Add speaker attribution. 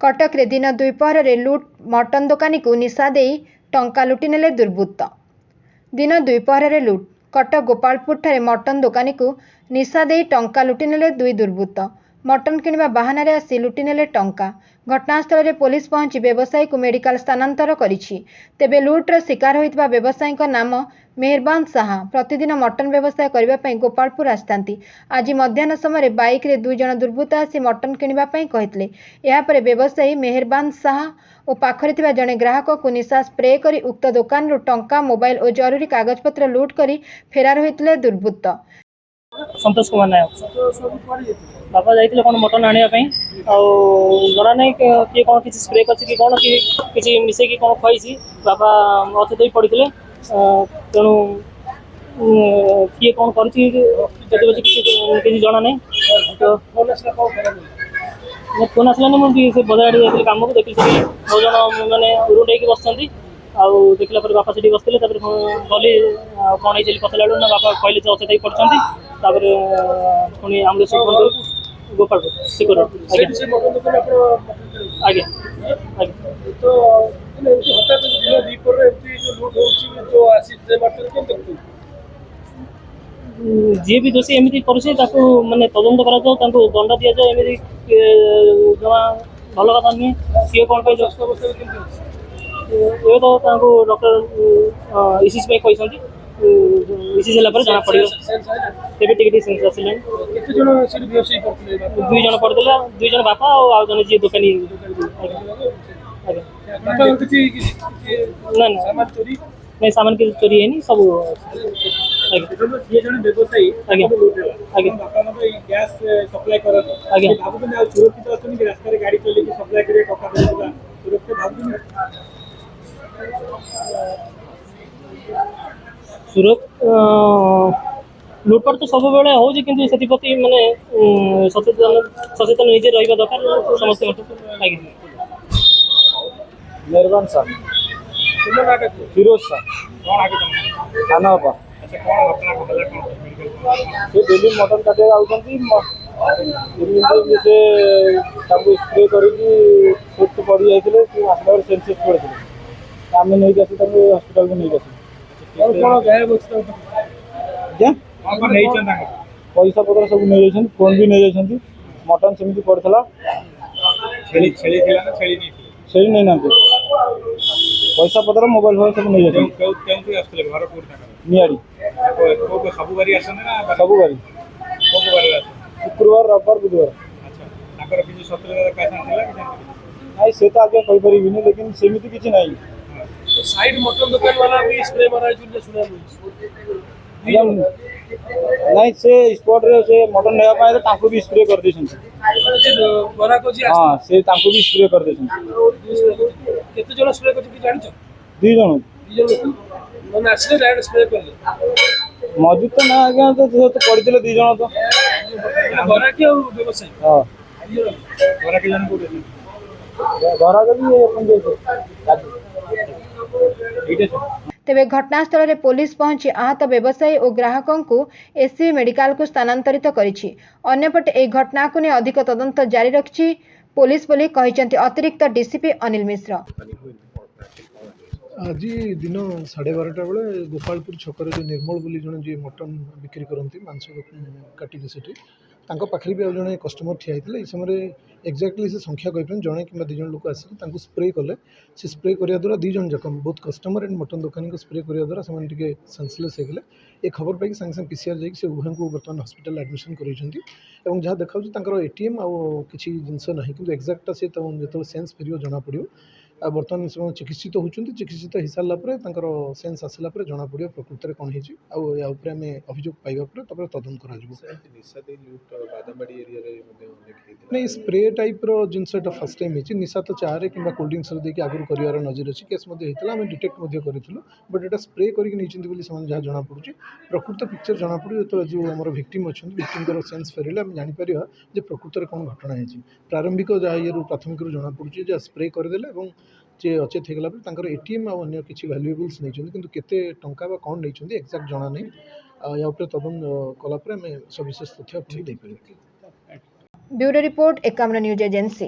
Speaker 1: कटक रे दिन द्विपहर रे लुट मटन दुकानी को निशा दे टंका लुटि नेले दुर्बृत्त। दिन द्विपहर रे लुट कटक गोपालपुर ठारे मटन दुकानी को निशा दे टंका लुटि नेले दुई दुर्बृत्त। मटन किणवा बाहाना रे आसी लुटि नेले टंका। घटनास्थल रे पुलिस पहुंची व्यवसायी को मेडिकल स्थानांतर करिछि। तेबे लुट्र शिकार होइतबा व्यवसायी नाम मेहरबान साहा प्रतिदिन मटन व्यवसाय करबा पई गोपालपुर आस्तांती। आज मध्याह्न समय बाइक रे दुई जन दुर्बृत्त आसी मटन किणवा पई कहितले। या परे व्यवसायी मेहरबान साहा और पाखरे थिबा जने ग्राहक को निशा स्प्रे करी उक्त दुकान रो टंका मोबाइल और जरूरी कागजपत्र लुट करी फेरार होइतले दुर्बृत्त।
Speaker 2: संतोष कुमार नायक बापा जाइए कौन मटन आने जरा नहीं किए कौन किसी स्प्रे कर कौन कि मिसेक कौन खुई बापा अचेत ही पड़ते तेणु किए कौन कर जना नहीं फोन आसलानी मुझे बजार आड़े कम को देखी 9 जन मैंने रुंडे बस देखला बापा से बसते गली कौन है पचारा ना बापा कहले अचेत ही पड़ते पुणी आम्बुलेंस गोपालपुर सिक्योर आज्ञा जी भी दोषी एमती कर मानने तदंत कर दंड दि जाए एमती जमा भल कथा नुहे सी कौन ये तो डॉक्टर इसीसी कहते इसीसी जना पड़ो तेज टी सेंस आसला 2 जन पड़े 2 जन बापा और जन जी दुकानी ना नहीं सामान किसी चोरी है सब लुटपाट तो सब बेले हो माने सचेतन निजे रहा दरकार समस्त
Speaker 3: मेहरबान साहब फिरोज थाना डेली मटन काटे से स्प्रे कर पड़ जाते आसला सेंसेस पड़े आम नहीं हस्पिटाल को नहीं पैसा पत्र सब नहीं फोन भी नहीं जाती मटन सेमती पड़ता छेली नहीं ना पैसा पत्र मोबाइल फोन सब नहीं नियाड़ी सब बारी शुक्रवार रविवार बुधवार नहीं से तो आगे कही पारि लेकिन सेमती किसी नहीं
Speaker 4: साइड मटन दुकान वाला भी स्प्रे मारा
Speaker 3: नहीं से स्पॉट रे से मटन नेवा पाए तो तांको भी स्प्रे कर देछन
Speaker 4: बरा को जी
Speaker 3: हां से तांको भी स्प्रे कर देछन
Speaker 4: केते जण स्प्रे कर कि जानि छ
Speaker 3: 2 जण
Speaker 4: माने असले डायरेक्ट स्प्रे कर
Speaker 3: मौजूद तो ना आगे तो पड़ितले 2 जण तो
Speaker 4: बरा के व्यवसाय
Speaker 3: हां
Speaker 4: बरा के जण को
Speaker 3: बरा के भी अपन दे
Speaker 1: तेबे घटनास्थल रे पुलिस पहुंची आहत व्यवसायी और ग्राहकों को एससीबी मेडिकल को स्थानांतरित करिछि। अन्यपटे ए घटना को ने अधिक तदंत जारी रखिछि पुलिस बोली कहिसेंति अतिरिक्त डीसीपी अनिल मिश्र।
Speaker 5: आज दिन 12:30 बेले गोपालपुर छकर जो निर्मल बोली जन जी मटन बिक्री करती मांस काटी से पाखे भी जड़े कस्टमर ठिया होते समय एक्जाक्टली से संख्या कहीपर जड़े कि 2 जन लोक आसिक स्प्रे कले से स्प्रे करने द्वारा 2 जन जक बहुत कस्टमर एंड मटन दुकानी को स्प्रे करने द्वारा से सेंसलेस होगले ये खबर पाई सागे पीसीआर जाकि उभय को बर्तमान हस्पिटाल एडमिशन कर जहाँ देखा एटीएम आउ कि जिनस ना कि एक्जाक्टा से जो सेन्स फेर जना पड़ो बर्तमान से चिकित्सित होती चिकित्सित हो सारापर सेन्स आसला जना पड़ो प्रकृत में कौन होपर आम अभियोग पाइबा तदंत कर नहीं स्प्रे टाइप जिनस फर्स्ट टाइम होती निशा तो चारे कि कोल्ड ड्रिंक्स देखिए आगुरी कर नजर अच्छी केस होता है डिटेक्ट करूँ बट यहाँ स्प्रे करके जहाँ जना पड़ी प्रकृत पिक्चर जना पड़ो जो जो आम भिक्टिम अच्छा भिक्टिम सेन्स फेरले आम जापर जो प्रकृत में कौन घटना है प्रारंभिक जहाँ ये प्राथमिक जना पड़ी जहाँ स्प्रे करदे जे अचेत होगला एटीएम आउ अन्य किसी भैल्युएबल्स नहीं केते टंका कौन नहीं एक्जाक्ट जना नहीं या तदंत कलापर आम सविशेष तथ्य आपको।
Speaker 1: Bureau report Ekamra news agency.